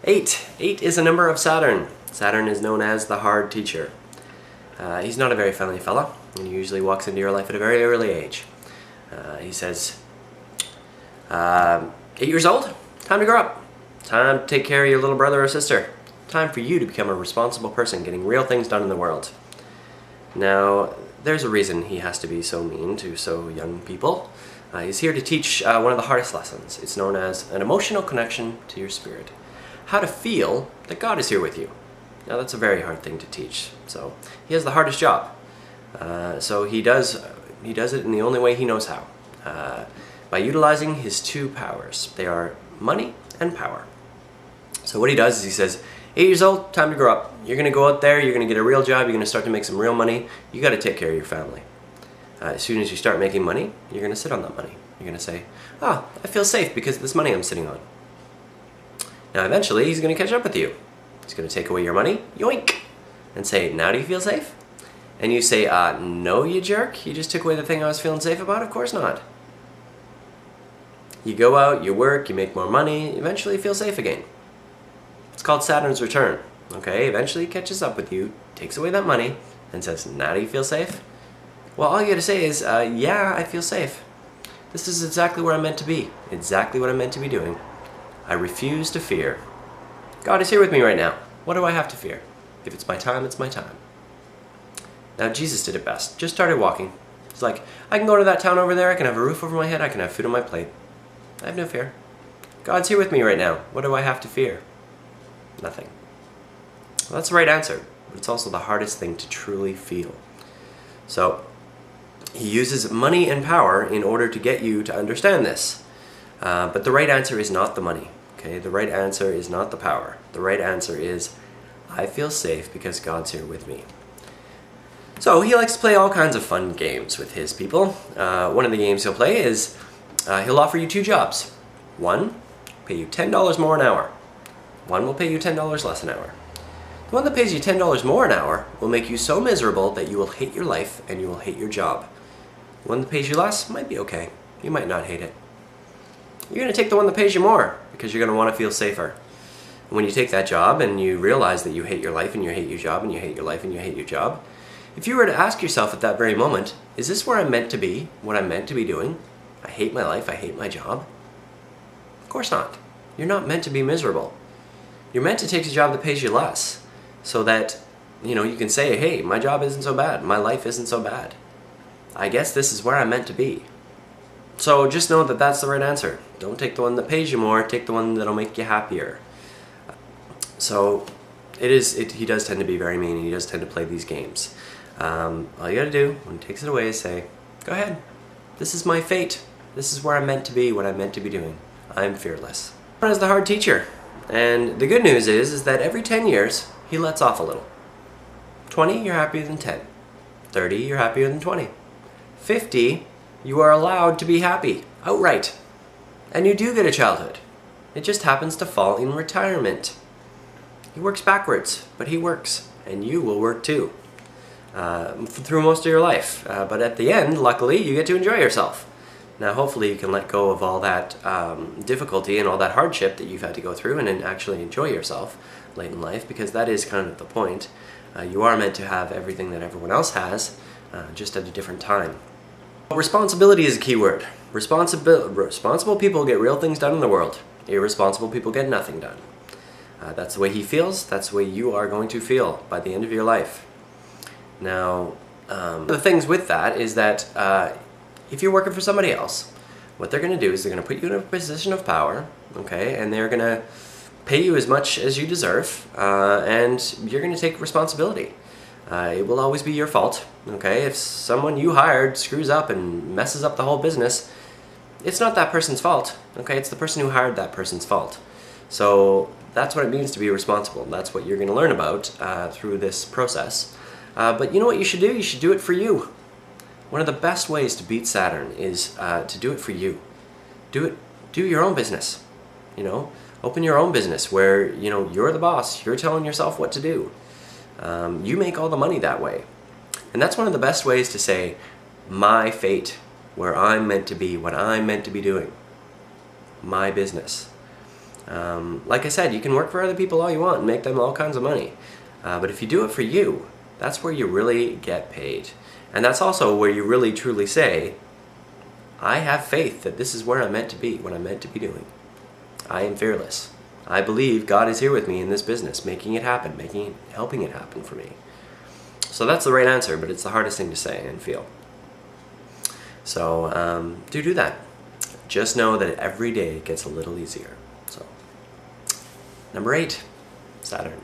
8. 8 is a number of Saturn. Saturn is known as the hard teacher. He's not a very friendly fella, and he usually walks into your life at a very early age. He says, 8 years old? Time to grow up. Time to take care of your little brother or sister. Time for you to become a responsible person, getting real things done in the world. Now, there's a reason he has to be so mean to so young people. He's here to teach one of the hardest lessons. It's known as an emotional connection to your spirit. How to feel that God is here with you. Now, that's a very hard thing to teach. So, he has the hardest job. So he does it in the only way he knows how. By utilizing his two powers. They are money and power. So what he does is he says, 8 years old, time to grow up. You're going to go out there, you're going to get a real job, you're going to start to make some real money. You got to take care of your family. As soon as you start making money, you're going to sit on that money. You're going to say, I feel safe because of this money I'm sitting on. Now eventually he's going to catch up with you. He's going to take away your money, yoink, and say, now do you feel safe? And you say, no you jerk, you just took away the thing I was feeling safe about? Of course not. You go out, you work, you make more money, eventually you feel safe again. It's called Saturn's return, okay? Eventually he catches up with you, takes away that money, and says, now do you feel safe? Well, all you gotta say is, yeah, I feel safe. This is exactly where I'm meant to be, exactly what I'm meant to be doing. I refuse to fear. God is here with me right now. What do I have to fear? If it's my time, it's my time. Now, Jesus did it best. Just started walking. He's like, I can go to that town over there, I can have a roof over my head, I can have food on my plate. I have no fear. God's here with me right now. What do I have to fear? Nothing. Well, that's the right answer, but it's also the hardest thing to truly feel. So, he uses money and power in order to get you to understand this. But the right answer is not the money. Okay? The right answer is not the power. The right answer is, I feel safe because God's here with me. So he likes to play all kinds of fun games with his people. One of the games he'll play is he'll offer you two jobs. One, pay you $10 more an hour. One will pay you $10 less an hour. The one that pays you $10 more an hour will make you so miserable that you will hate your life and you will hate your job. The one that pays you less might be okay. You might not hate it. You're going to take the one that pays you more because you're going to want to feel safer. And when you take that job and you realize that you hate your life and you hate your job and you hate your life and you hate your job, if you were to ask yourself at that very moment, is this where I'm meant to be, what I'm meant to be doing? I hate my life, I hate my job. Of course not. You're not meant to be miserable. You're meant to take a job that pays you less so that, you can say, hey, my job isn't so bad, my life isn't so bad. I guess this is where I'm meant to be. So just know that that's the right answer. Don't take the one that pays you more, take the one that'll make you happier. So he does tend to be very mean, and he does tend to play these games. All you gotta do when he takes it away is say, go ahead, this is my fate. This is where I'm meant to be, what I'm meant to be doing. I'm fearless. Saturn is the hard teacher. And the good news is that every 10 years, he lets off a little. 20, you're happier than 10. 30, you're happier than 20. 50, you are allowed to be happy, outright. And you do get a childhood. It just happens to fall in retirement. He works backwards, but he works. And you will work too. Through most of your life. But at the end, luckily, you get to enjoy yourself. Now, hopefully you can let go of all that difficulty and all that hardship that you've had to go through and then actually enjoy yourself late in life, because that is kind of the point. You are meant to have everything that everyone else has, just at a different time. Responsibility is a key word. Responsible people get real things done in the world. Irresponsible people get nothing done. That's the way he feels. That's the way you are going to feel by the end of your life. Now, the things with that is that if you're working for somebody else, what they're going to do is they're going to put you in a position of power, okay, and they're going to pay you as much as you deserve, and you're going to take responsibility. It will always be your fault, okay? If someone you hired screws up and messes up the whole business, it's not that person's fault, okay? It's the person who hired that person's fault. So that's what it means to be responsible. That's what you're going to learn about through this process. But you know what you should do? You should do it for you. One of the best ways to beat Saturn is to do it for you. Do your own business. Open your own business where, you're the boss. You're telling yourself what to do. You make all the money that way. And that's one of the best ways to say, my fate, where I'm meant to be, what I'm meant to be doing. My business. Like I said, you can work for other people all you want and make them all kinds of money. But if you do it for you, that's where you really get paid. And that's also where you really truly say, I have faith that this is where I'm meant to be, what I'm meant to be doing. I am fearless. I believe God is here with me in this business, making it happen, helping it happen for me. So that's the right answer, but it's the hardest thing to say and feel. So do that. Just know that every day gets a little easier. So, number 8, Saturn.